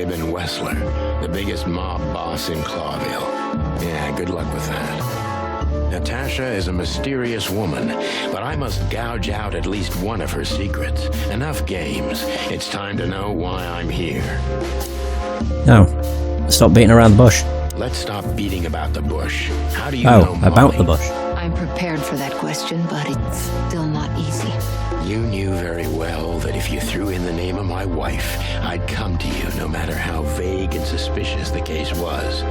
Ibn Wessler, the biggest mob boss in Clawville. Yeah, good luck with that. Natasha is a mysterious woman, but I must gouge out at least one of her secrets. Enough games. It's time to know why I'm here. No. Stop beating around the bush. Let's stop beating about the bush. How do you know Molly? About the bush. I'm prepared for that question, but it's still not easy. You knew very well that if you threw in the name of my wife, I'd come to you no matter how vague and suspicious the case was.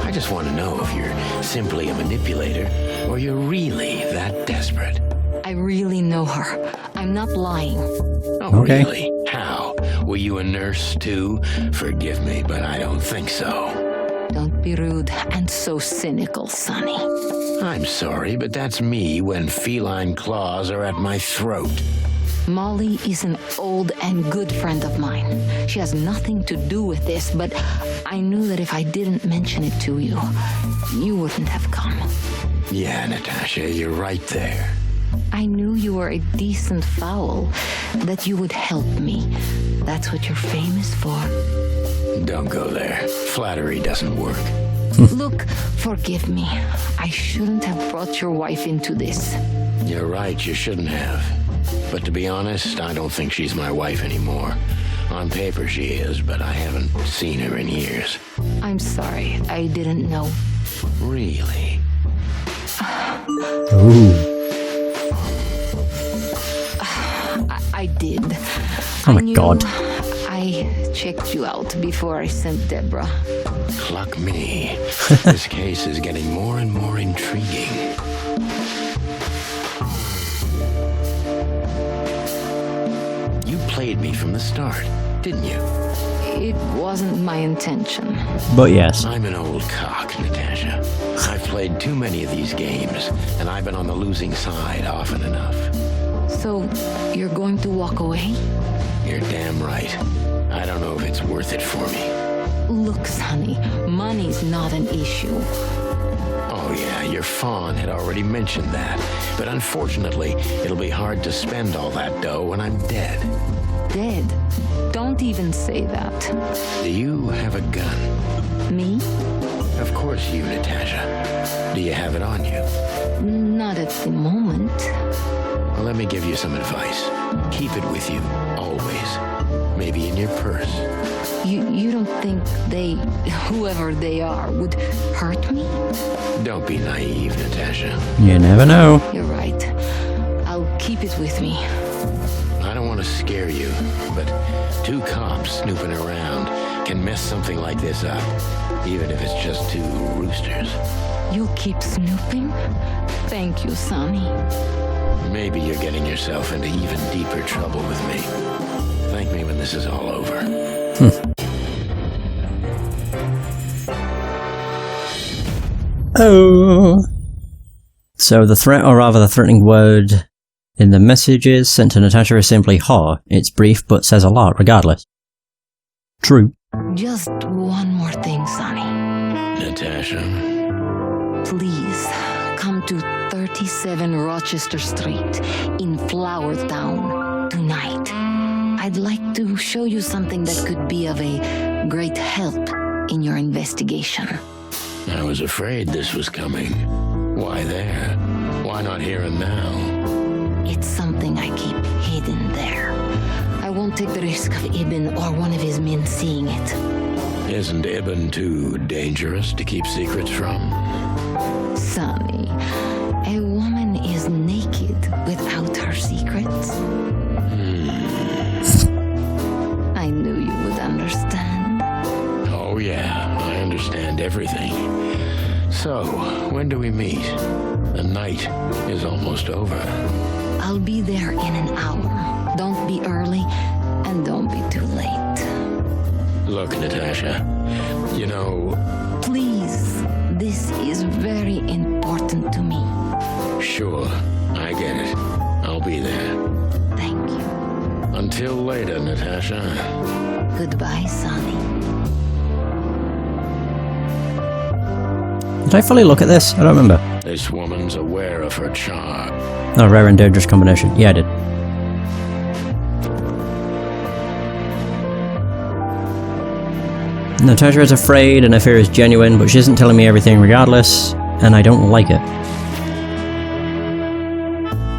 I just want to know if you're simply a manipulator or you're really that desperate. I really know her. I'm not lying. Oh, Okay. Really? How? Were you a nurse too? Forgive me, but I don't think so. Don't be rude and so cynical, Sonny. I'm sorry, but that's me when feline claws are at my throat. Molly is an old and good friend of mine. She has nothing to do with this, but I knew that if I didn't mention it to you, you wouldn't have come. Yeah, Natasha, you're right there. I knew you were a decent fowl, that you would help me. That's what you're famous for. Don't go there. Flattery doesn't work. Look, forgive me. I shouldn't have brought your wife into this. You're right, you shouldn't have. But to be honest, I don't think she's my wife anymore. On paper she is, but I haven't seen her in years. I'm sorry, I didn't know. Really? Ooh. I did. Oh my God. I checked you out before I sent Deborah. Cluck me. This case is getting more and more intriguing. You played me from the start, didn't you? It wasn't my intention. But yes. I'm an old cock, Natasha. I've played too many of these games, and I've been on the losing side often enough. So, you're going to walk away? You're damn right. I don't know if it's worth it for me. Look, Sonny, money's not an issue. Oh yeah, your fawn had already mentioned that. But unfortunately, it'll be hard to spend all that dough when I'm dead. Dead? Don't even say that. Do you have a gun? Me? Of course you, Natasha. Do you have it on you? Not at the moment. Well, let me give you some advice. Keep it with you, always. Maybe in your purse. You don't think they, whoever they are, would hurt me? Don't be naive, Natasha. You never know. You're right. I'll keep it with me. I don't want to scare you, but two cops snooping around can mess something like this up, even if it's just two roosters. You'll keep snooping? Thank you, Sonny. Maybe you're getting yourself into even deeper trouble with me. Thank me when this is all over. Oh. So the threat, or rather the threatening word in the messages sent to Natasha is simply "ha." It's brief but says a lot regardless. True. Just one more thing, Sonny. Natasha? Please, come to 37 Rochester Street in Flowertown tonight. I'd like to show you something that could be of a great help in your investigation. I was afraid this was coming. Why there? Why not here and now? It's something I keep hidden there. I won't take the risk of Ibn or one of his men seeing it. Isn't Ibn too dangerous to keep secrets from? Sonny, a woman is naked without her secrets. I knew you would understand. Oh yeah, I understand everything. So, when do we meet? The night is almost over. I'll be there in an hour. Don't be early, and don't be too late. Look, Natasha, you know... Please, this is very important to me. Sure, I get it. I'll be there. Thank you. Until later, Natasha. Goodbye, Sonny. Did I fully look at this? I don't remember. This woman's aware of her charm. No, rare and dangerous combination. Yeah, I did. Natasha is afraid and her fear is genuine, but she isn't telling me everything regardless, and I don't like it.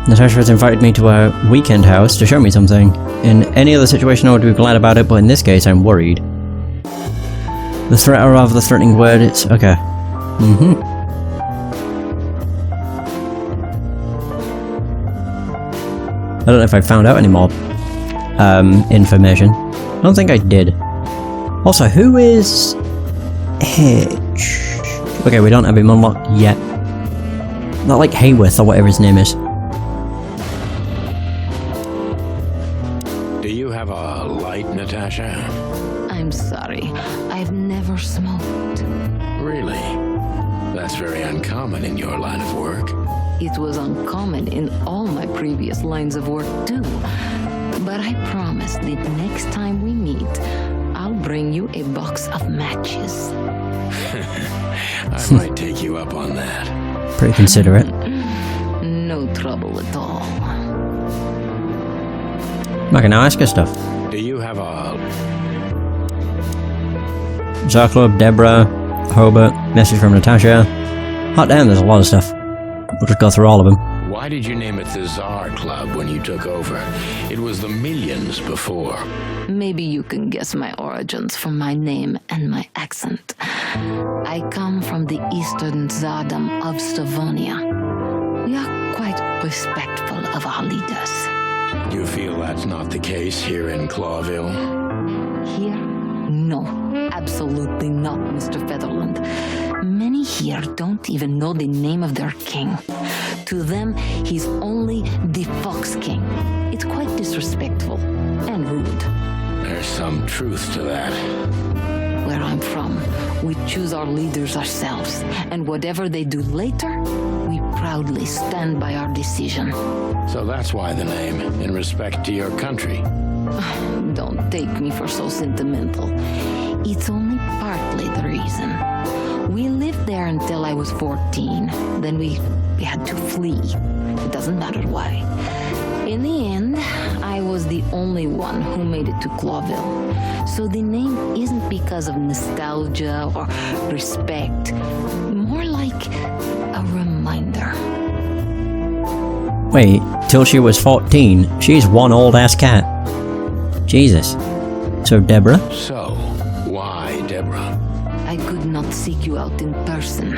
Natasha has invited me to her weekend house to show me something. In any other situation I would be glad about it, but in this case I'm worried. The threat, or rather the threatening word, it's... okay. I don't know if I found out any more information. I don't think I did. Also, who is Hitch? Okay, we don't have him unlocked yet. Not like Hayworth or whatever his name is. Do you have a light, Natasha? I'm sorry. I've never smoked. Really? That's very uncommon in your line of work. It was uncommon in all my previous lines of work too. But I promise that next time we meet, I'll bring you a box of matches. I might take you up on that. Pretty considerate. No trouble at all. I can now ask her stuff. Do you have a... Bizarre Club, Deborah, Hobart, message from Natasha. Hot damn, there's a lot of stuff. We'll just go through all of them. Why did you name it the Czar Club when you took over? It was the Millions before. Maybe you can guess my origins from my name and my accent. I come from the eastern Tsardom of Slavonia. We are quite respectful of our leaders. You feel that's not the case here in Clawville? Here? No, absolutely not, Mr. Featherland. Many here don't even know the name of their king. To them, he's only the Fox King. It's quite disrespectful and rude. There's some truth to that. Where I'm from, we choose our leaders ourselves, and whatever they do later, we proudly stand by our decision. So that's why the name, in respect to your country. Don't take me for so sentimental. It's only partly the reason. We lived there until I was 14. Then we had to flee. It doesn't matter why. In the end, I was the only one who made it to Clawville. So the name isn't because of nostalgia or respect. More like a reminder. Wait, till she was 14? She's one old-ass cat. Jesus. So, Deborah? So, why Deborah? I could not seek you out in person.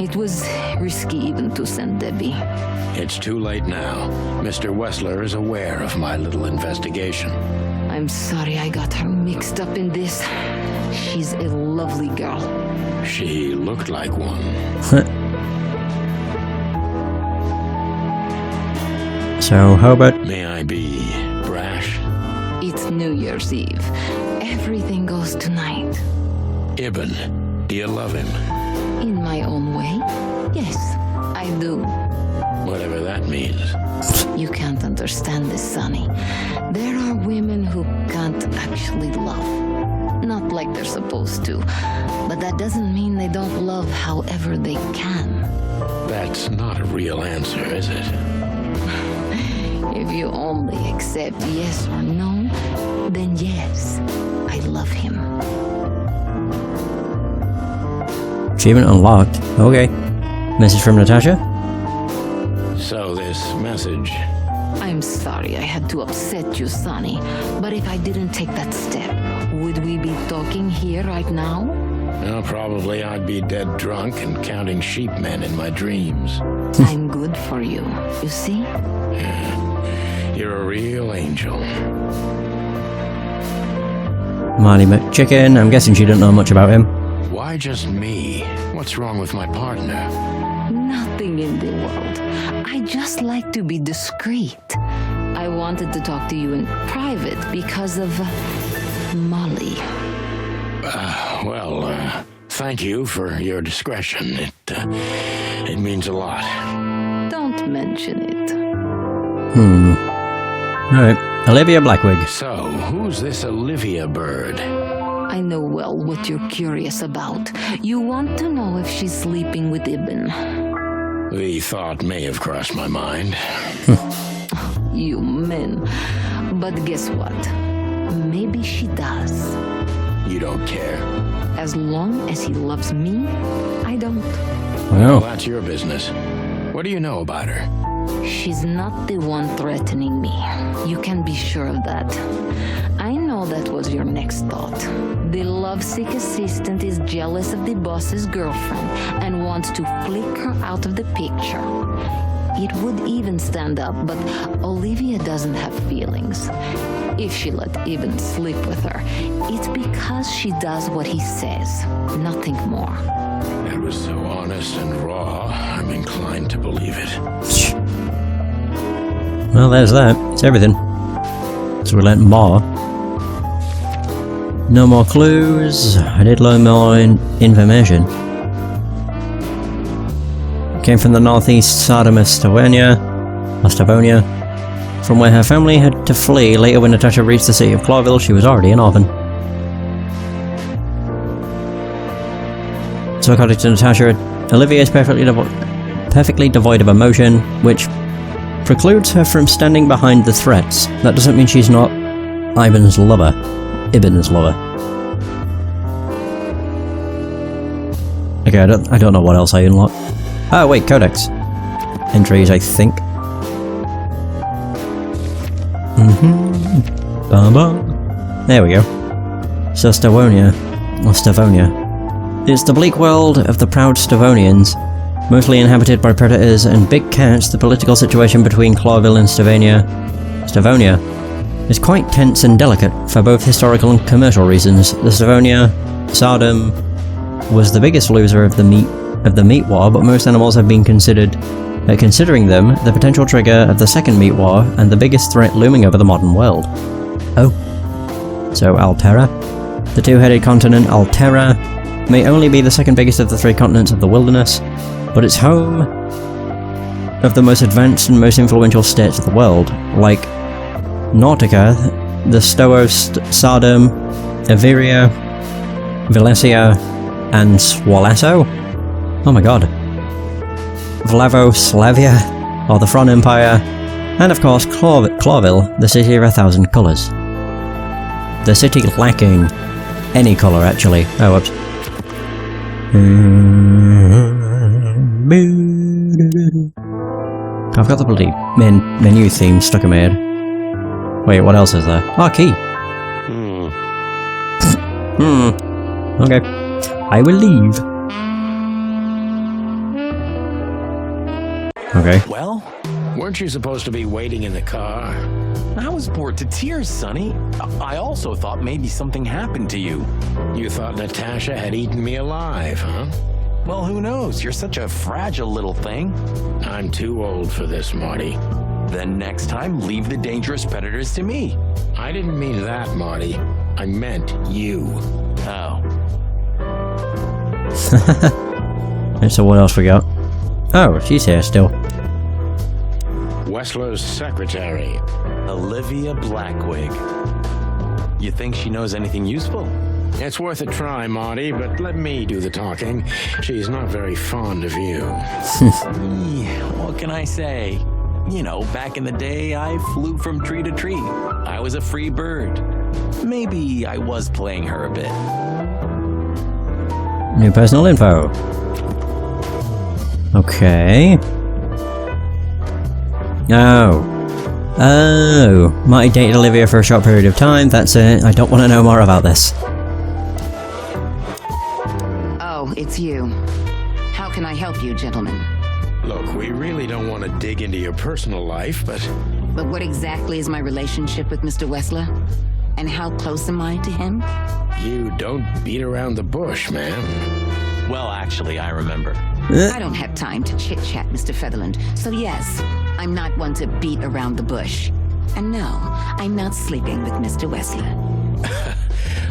It was risky even to send Debbie. It's too late now. Mr. Wessler is aware of my little investigation. I'm sorry I got her mixed up in this. She's a lovely girl. She looked like one. So, Hobart? May I be brash? It's New Year's Eve. Everything goes tonight. Ibn, do you love him? In my own way? Yes, I do. Whatever that means. You can't understand this, Sonny. There are women who can't actually love. Not like they're supposed to. But that doesn't mean they don't love however they can. That's not a real answer, is it? If you only accept yes or no, then yes, I love him. Achievement unlocked. Okay. Message from Natasha? So this message... I'm sorry I had to upset you, Sonny, but if I didn't take that step, would we be talking here right now? Well, probably I'd be dead drunk and counting sheepmen in my dreams. I'm good for you, you see? You're a real angel. Marty MacChicken. I'm guessing she didn't know much about him. Why just me? What's wrong with my partner? Nothing in the world. I just like to be discreet. I wanted to talk to you in private because of Molly. Thank you for your discretion. It means a lot. Don't mention it. Alright. Olivia Blackwig. So, who's this Olivia bird? I know well what you're curious about. You want to know if she's sleeping with Ibn. The thought may have crossed my mind. You men. But guess what? Maybe she does. You don't care? As long as he loves me, I don't. Well, Well, that's your business. What do you know about her? She's not the one threatening me. You can be sure of that. I know that was your next thought. The lovesick assistant is jealous of the boss's girlfriend and wants to flick her out of the picture. It would even stand up, but Olivia doesn't have feelings. If she let Eben sleep with her, it's because she does what he says, nothing more. That was so honest and raw, I'm inclined to believe it. well, there's that. It's everything. So we learnt more. No more clues. I did learn more information. Came from the northeast side of Stavonia, from where her family had to flee. Later, when Natasha reached the city of Clawville, she was already an orphan. So according to Natasha, Olivia is perfectly devoid of emotion, which precludes her from standing behind the threats. That doesn't mean she's not Iben's lover. Okay, I don't know what else I unlocked. Oh wait, codex entries, I think. There we go. So Stavonia. It's the bleak world of the proud Stavonians, mostly inhabited by predators and big cats. The political situation between Clawville and Stavonia is quite tense and delicate for both historical and commercial reasons. The Stavonia Sodom was the biggest loser of the meat war, but most animals have been considering them the potential trigger of the second meat war and the biggest threat looming over the modern world. Oh. So Alterra? The two-headed continent Alterra may only be the second biggest of the three continents of the wilderness, but it's home of the most advanced and most influential states of the world, like Nautica, the Sodom, Averia, Valencia, and Swalasso? Oh my god. Vlavoslavia, or the Fron Empire, and of course Clawville, the city of 1,000 colours. The city lacking any colour, actually. Oh, whoops. I've got the bloody menu theme stuck in my head. Wait, what else is there? Oh, key! Okay. I will leave. Okay. Well, Weren't you supposed to be waiting in the car? I was bored to tears, Sonny. I also thought maybe something happened to you. You thought Natasha had eaten me alive, huh? Well, who knows? You're such a fragile little thing. I'm too old for this, Marty. Then next time, leave the dangerous predators to me. I didn't mean that, Marty. I meant you. Oh. And so what else we got? Oh, she's here still. Wessler's secretary. Olivia Blackwig. You think she knows anything useful? It's worth a try, Marty, but let me do the talking. She's not very fond of you. What can I say? You know, back in the day, I flew from tree to tree. I was a free bird. Maybe I was playing her a bit. New personal info. Okay. Oh, Marty dated Olivia for a short period of time, that's it. I don't want to know more about this. Oh, it's you. How can I help you, gentlemen? Look, we really don't want to dig into your personal life, but what exactly is my relationship with Mr. Wessler? And how close am I to him? you don't beat around the bush, man. Well, actually, I remember. I don't have time to chit-chat, Mr. Featherland. So yes, I'm not one to beat around the bush. And no, I'm not sleeping with Mr. Wessler.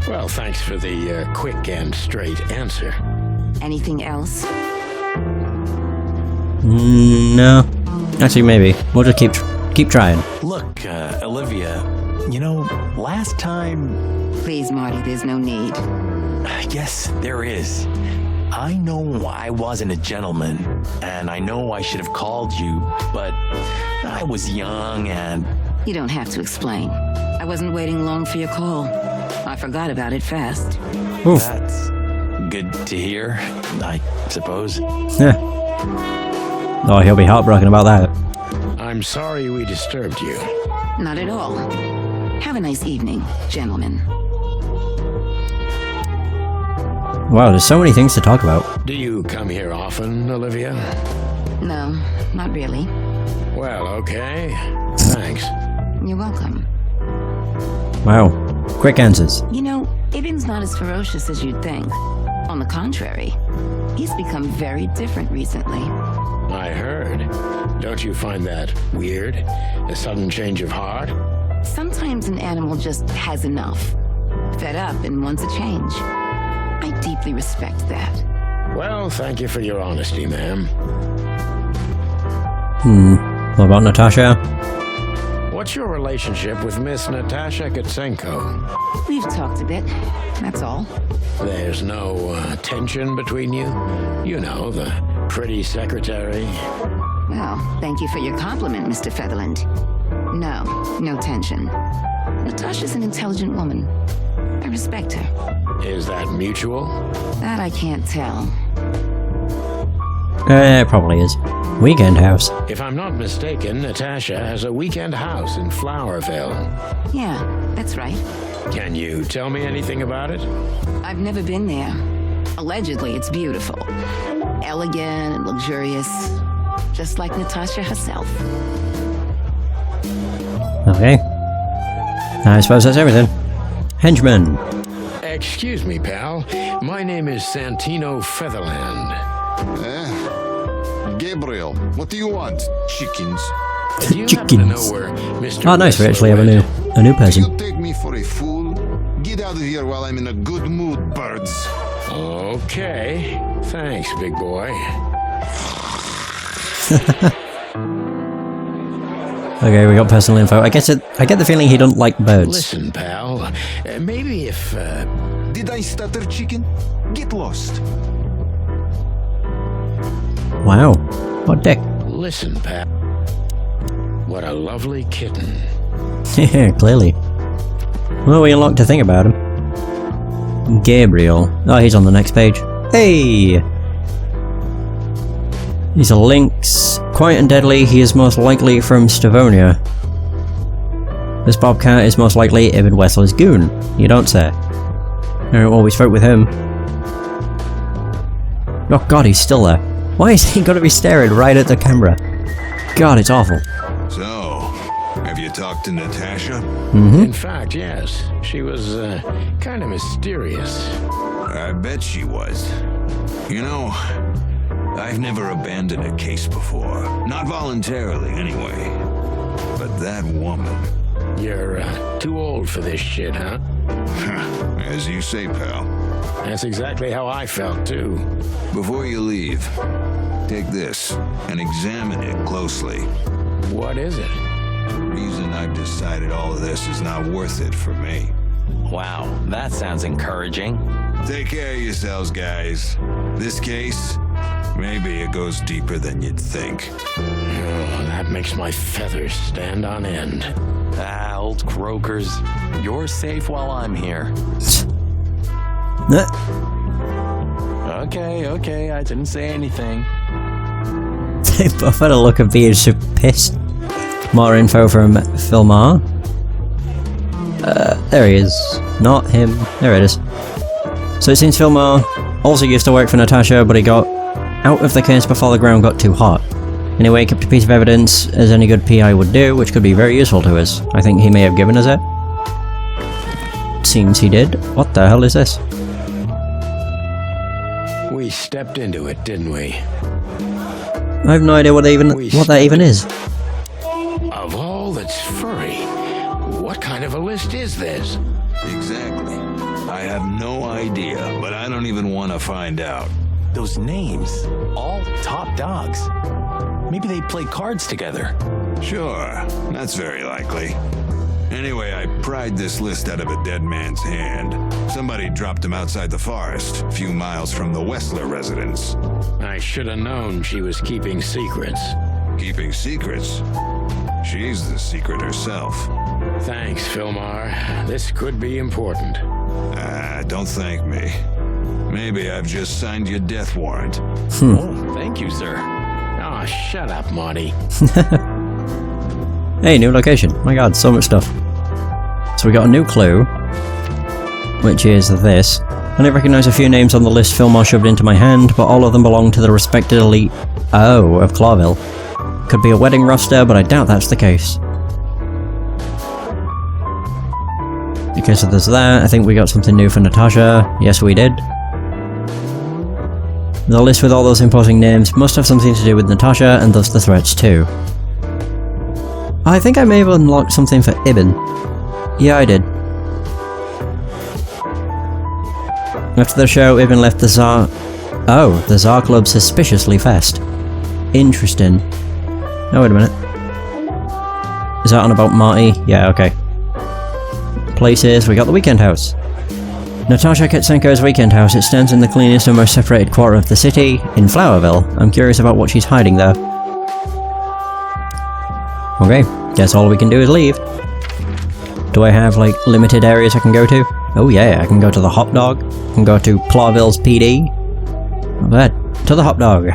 Well, thanks for the quick and straight answer. Anything else? No. Actually, maybe. We'll just keep trying. Look, Olivia, you know, last time... Please, Marty, there's no need. Yes, there is. I know I wasn't a gentleman, and I know I should have called you, but I was young and... You don't have to explain. I wasn't waiting long for your call. I forgot about it fast. Oof. good to hear, I suppose. Yeah. Oh, he'll be heartbroken about that. I'm sorry we disturbed you. Not at all. Have a nice evening, gentlemen. Wow, there's so many things to talk about. Do you come here often, Olivia? No, not really. Well, okay. Thanks. You're welcome. Wow. Quick answers. You know, Ibn's not as ferocious as you'd think. On the contrary, he's become very different recently. I heard. Don't you find that weird? A sudden change of heart? Sometimes an animal just has enough. Fed up and wants a change. I deeply respect that. Well, thank you for your honesty, ma'am. What about Natasha? What's your relationship with Miss Natasha Katsenko? We've talked a bit, that's all. There's no tension between you? You know, the pretty secretary. Well, thank you for your compliment, Mr. Featherland. No tension. Natasha's an intelligent woman. I respect her. Is that mutual? That I can't tell. It probably is. Weekend house. If I'm not mistaken, Natasha has a weekend house in Flowerville. Yeah, that's right. Can you tell me anything about it? I've never been there. Allegedly, it's beautiful. Elegant and luxurious. Just like Natasha herself. Okay. I suppose that's everything. Henchman. Excuse me, pal. My name is Santino Featherland. Gabriel, what do you want? Chickens. Do you happen to know where Mr. Oh, nice. We actually have a new You person. take me for a fool? Get out of here while I'm in a good mood, birds. Okay. Thanks, big boy. Okay, we got personal info. I get the feeling he doesn't like birds. Listen, pal. Maybe if, Did I stutter, chicken? Get lost. Wow. What dick? Listen, pal. What a lovely kitten. Yeah, clearly. Well, we unlocked a thing about him. Gabriel. Oh, he's on the next page. Hey! He's a lynx. Quiet and deadly, he is most likely from Stavonia. This bobcat is most likely Ibn Wessler's goon. You don't say. Alright, well, we spoke with him. Oh god, he's still there. Why is he gotta be staring right at the camera? God, it's awful. So, have you talked to Natasha? In fact, yes. She was, kind of mysterious. I bet she was. You know, I've never abandoned a case before. Not voluntarily, anyway. But that woman... You're, too old for this shit, huh? As you say, pal. That's exactly how I felt, too. Before you leave, take this and examine it closely. What is it? The reason I've decided all of this is not worth it for me. Wow, that sounds encouraging. Take care of yourselves, guys. This case, maybe it goes deeper than you'd think. Oh, that makes my feathers stand on end. Ah, old croakers. You're safe while I'm here. Okay, I didn't say anything. They both had a look of being so pissed. More info from Filmar. There he is. Not him. There it is. So it seems Filmar also used to work for Natasha, but he got out of the case before the ground got too hot. Anyway, he kept a piece of evidence, as any good PI would do, which could be very useful to us. I think he may have given us it. Seems he did. What the hell is this? We stepped into it, didn't we? I have no idea what that even is. Of all that's furry, what kind of a list is this? Exactly. I have no idea, but I don't even want to find out. Those names, all top dogs. Maybe they play cards together. Sure, that's very likely. Anyway, I pried this list out of a dead man's hand. Somebody dropped him outside the forest, a few miles from the Wessler residence. I should have known she was keeping secrets. Keeping secrets? She's the secret herself. Thanks, Filmar. This could be important. Don't thank me. Maybe I've just signed your death warrant. Oh, thank you, sir. Oh, shut up, Marty. Hey, new location. My god, so much stuff. So we got a new clue, which is this. I only recognise a few names on the list Fillmore shoved into my hand, but all of them belong to the respected elite of Clawville. Could be a wedding roster, but I doubt that's the case. Okay, so there's that. I think we got something new for Natasha. Yes, we did. The list with all those imposing names must have something to do with Natasha, and thus the threats too. I think I may have unlocked something for Ibn. Yeah, I did. After the show, Ibn left the Tsar... Oh, the Tsar Club suspiciously fast. Interesting. Oh, wait a minute. Is that on about Marty? Yeah, okay. Places, we got the Weekend House. Natasha Ketsenko's Weekend House. It stands in the cleanest and most separated quarter of the city, in Flowerville. I'm curious about what she's hiding there. Okay, guess all we can do is leave. Do I have, like, limited areas I can go to? Oh yeah, I can go to the Hot Dog. I can go to Clawville's PD. Not bad. To the Hot Dog.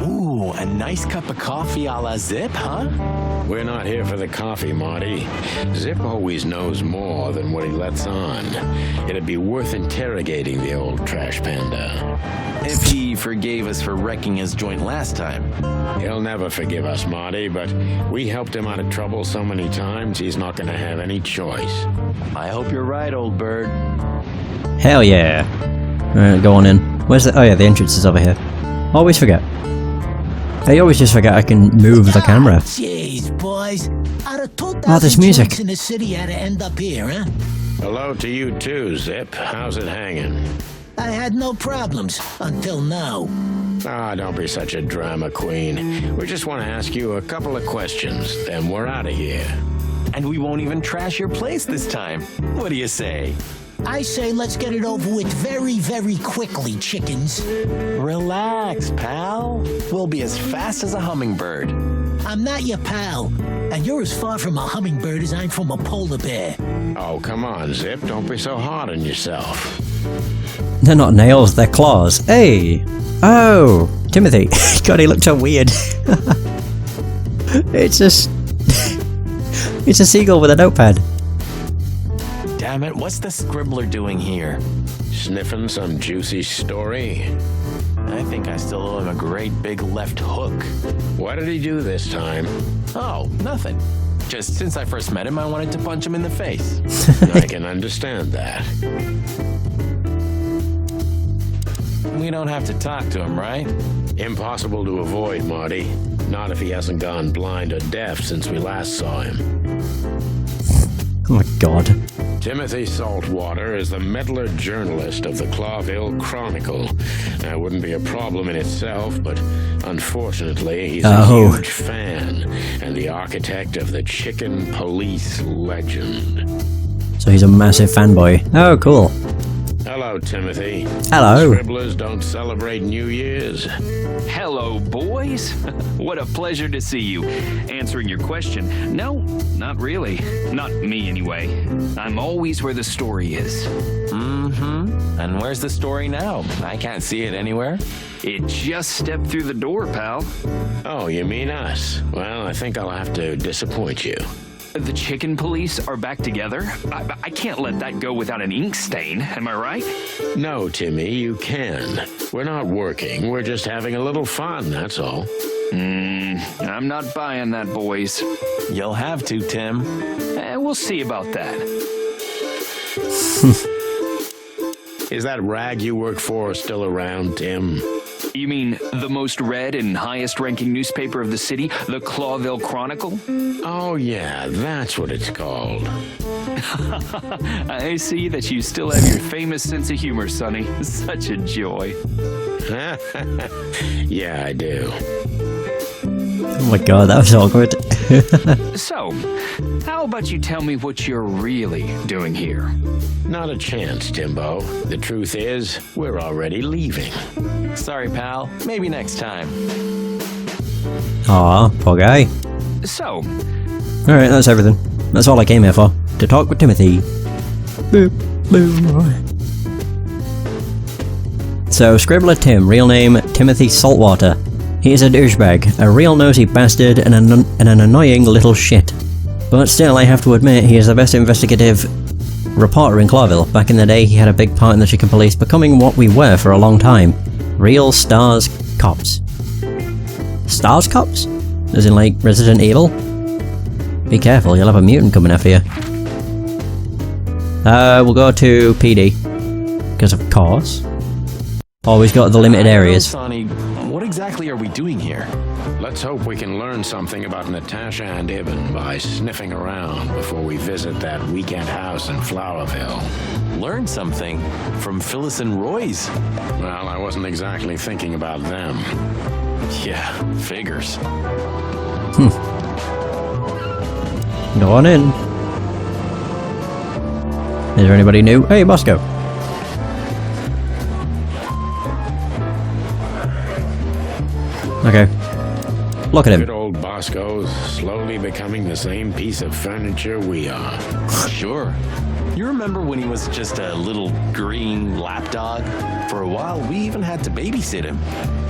Ooh, a nice cup of coffee a la Zip, huh? We're not here for the coffee, Marty. Zip always knows more than what he lets on. It'd be worth interrogating the old trash panda. If he forgave us for wrecking his joint last time. He'll never forgive us, Marty, but we helped him out of trouble so many times, he's not gonna have any choice. I hope you're right, old bird. Hell yeah. Alright, go on in. Where's the... Oh yeah, the entrance is over here. Always forget. I always just forget I can move the camera. Jeez, boys. Out of 2,000 Oh, there's music. joints in the city, had to end up here, huh? Hello to you too, Zip. How's it hanging? I had no problems until now. Ah, don't be such a drama queen. We just want to ask you a couple of questions, then we're out of here. And we won't even trash your place this time. What do you say? I say let's get it over with very, very quickly, chickens. Relax, pal. We'll be as fast as a hummingbird. I'm not your pal, and you're as far from a hummingbird as I'm from a polar bear. Oh, come on, Zip. Don't be so hard on yourself. They're not nails, they're claws. Hey! Oh! Timothy. God, he looked so weird. It's just... it's a seagull with a notepad. Damn it, what's the scribbler doing here? Sniffing some juicy story? I think I still owe him a great big left hook. What did he do this time? Oh, nothing. Just since I first met him, I wanted to punch him in the face. I can understand that. We don't have to talk to him, right? Impossible to avoid, Marty. Not if he hasn't gone blind or deaf since we last saw him. Oh my god. Timothy Saltwater is the meddler journalist of the Clawville Chronicle. That wouldn't be a problem in itself, but unfortunately, he's a huge fan and the architect of the Chicken Police legend. So he's a massive fanboy. Oh, cool. Hello, Timothy. Hello. Scribblers don't celebrate New Year's. Hello, boys. What a pleasure to see you. Answering your question, no, not really. Not me, anyway. I'm always where the story is. Mm-hmm. And where's the story now? I can't see it anywhere. It just stepped through the door, pal. Oh, you mean us? Well, I think I'll have to disappoint you. The Chicken Police are back together? I can't let that go without an ink stain, am I right? No, Timmy, you can. We're not working, we're just having a little fun, that's all. I'm not buying that, boys. You'll have to, Tim. We'll see about that. Is that rag you work for still around, Tim? You mean the most read and highest ranking newspaper of the city, the Clawville Chronicle? Oh yeah, that's what it's called. I see that you still have your famous sense of humor, Sonny. Such a joy. Yeah, I do. Oh my god, that was awkward. So, how about you tell me what you're really doing here? Not a chance, Timbo. The truth is, we're already leaving. Sorry, pal. Maybe next time. Aw, poor guy. So, Alright, that's everything. That's all I came here for. To talk with Timothy. Boop. Boom. So, Scribbler Tim, real name Timothy Saltwater. He is a douchebag, a real nosy bastard, and an annoying little shit. But still, I have to admit, he is the best investigative reporter in Clawville. Back in the day, he had a big part in the Chicken Police, becoming what we were for a long time. Real Stars Cops. Stars Cops? As in, like, Resident Evil? Be careful, you'll have a mutant coming after you. We'll go to PD. Because of course. Always got the limited areas. Sonny, what exactly are we doing here? Let's hope we can learn something about Natasha and Ibn by sniffing around before we visit that weekend house in Flowerville. Learn something from Phyllis and Roy's. Well, I wasn't exactly thinking about them. Yeah, figures. Go on in. Is there anybody new? Hey, Bosco. Okay. Look at him. Good old Bosco's slowly becoming the same piece of furniture we are. Sure. You remember when he was just a little green lapdog? For a while, we even had to babysit him.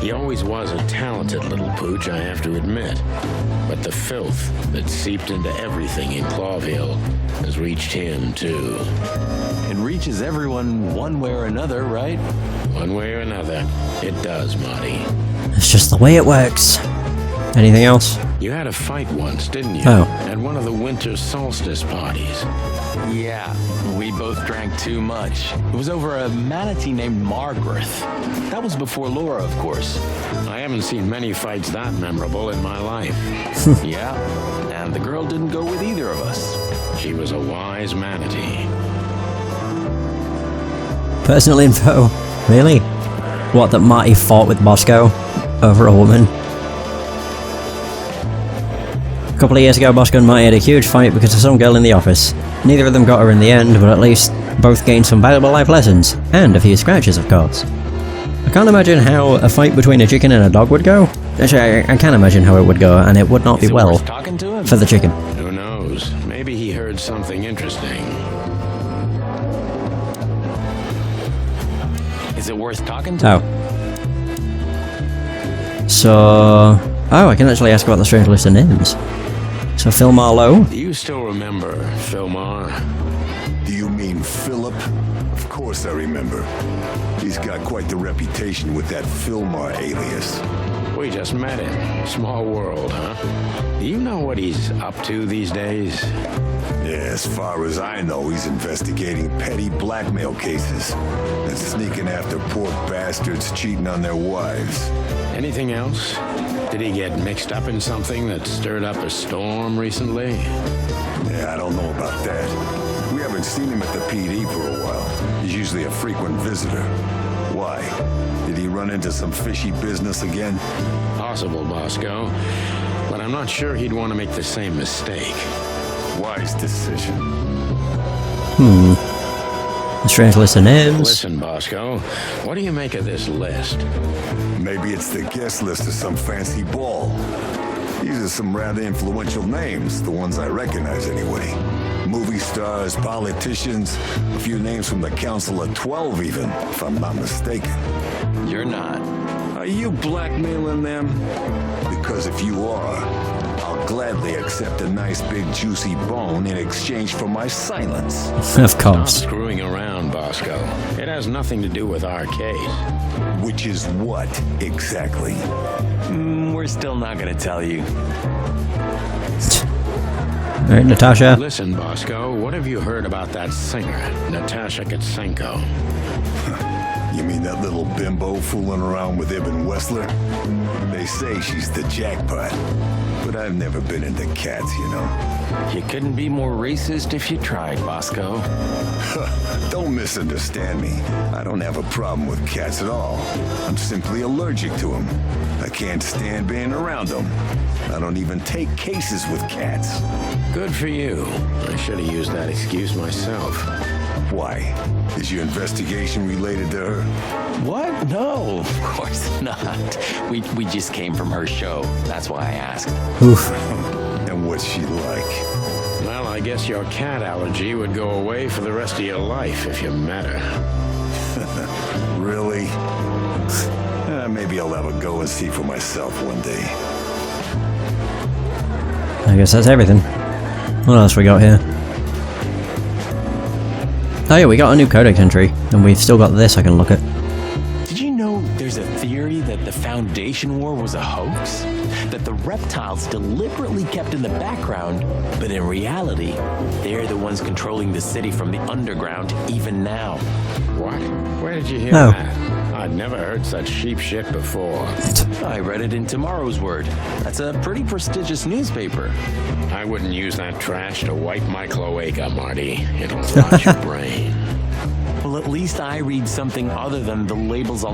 He always was a talented little pooch, I have to admit. But the filth that seeped into everything in Clawville has reached him, too. It reaches everyone one way or another, right? One way or another, it does, Marty. It's just the way it works. Anything else? You had a fight once, didn't you? Oh. At one of the winter solstice parties. Yeah, we both drank too much. It was over a manatee named Margaret. That was before Laura, of course. I haven't seen many fights that memorable in my life. Yeah, and the girl didn't go with either of us. She was a wise manatee. Personal info? Really? What, that Marty fought with Bosco over a woman? A couple of years ago, Bosco and Marty had a huge fight because of some girl in the office. Neither of them got her in the end, but at least both gained some valuable life lessons. And a few scratches, of course. I can't imagine how a fight between a chicken and a dog would go. Actually, I can imagine how it would go, and it would not be well Talking to him? for the chicken. Who knows? Maybe he heard something interesting. Is it worth talking to? Oh. So... Oh, I can actually ask about the strange list of names. So Phil Marlowe? Do you still remember Philmar? Do you mean Philip? Of course I remember. He's got quite the reputation with that Philmar alias. We just met him. Small world, huh? Do you know what he's up to these days? Yeah, as far as I know, he's investigating petty blackmail cases and sneaking after poor bastards cheating on their wives. Anything else? Did he get mixed up in something that stirred up a storm recently? Yeah, I don't know about that. We haven't seen him at the PD for a while. He's usually a frequent visitor. Why? Did he run into some fishy business again? Possible, Bosco. But I'm not sure he'd want to make the same mistake. Wise decision. The strange list of names. Listen, Bosco, what do you make of this list? Maybe it's the guest list of some fancy ball. These are some rather influential names, the ones I recognize anyway. Movie stars, politicians, a few names from the Council of 12 even, if I'm not mistaken. You're not. Are you blackmailing them? Because if you are, I'll gladly accept a nice big juicy bone in exchange for my silence. Of Stop course. screwing around, Bosco. It has nothing to do with our case. Which is what, exactly? We're still not gonna tell you. Alright, Natasha. Listen, Bosco, what have you heard about that singer, Natasha Katsenko? You mean that little bimbo fooling around with Ibn Wessler? They say she's the jackpot, but I've never been into cats, you know. You couldn't be more racist if you tried, Bosco. Don't misunderstand me. I don't have a problem with cats at all. I'm simply allergic to them. I can't stand being around them. I don't even take cases with cats. Good for you. I should have used that excuse myself. Why? Is your investigation related to her? What? No, of course not. We just came from her show. That's why I asked. Oof. And what's she like? Well, I I guess your cat allergy would go away for the rest of your life if you met her. Really? Maybe I'll have a go and see for myself one day. I guess that's everything. What else we got here? Oh yeah, we got a new codex entry, and we've still got this I can look at. Did you know there's a theory that the Foundation War was a hoax? That the reptiles deliberately kept in the background, but in reality, they're the ones controlling the city from the underground even now. What? Where did you hear Oh. that? I'd never heard such sheep shit before. I read it in Tomorrow's Word. That's a pretty prestigious newspaper. I wouldn't use that trash to wipe my cloaca, Marty. It'll rot your brain. Well, at least I read something other than the labels on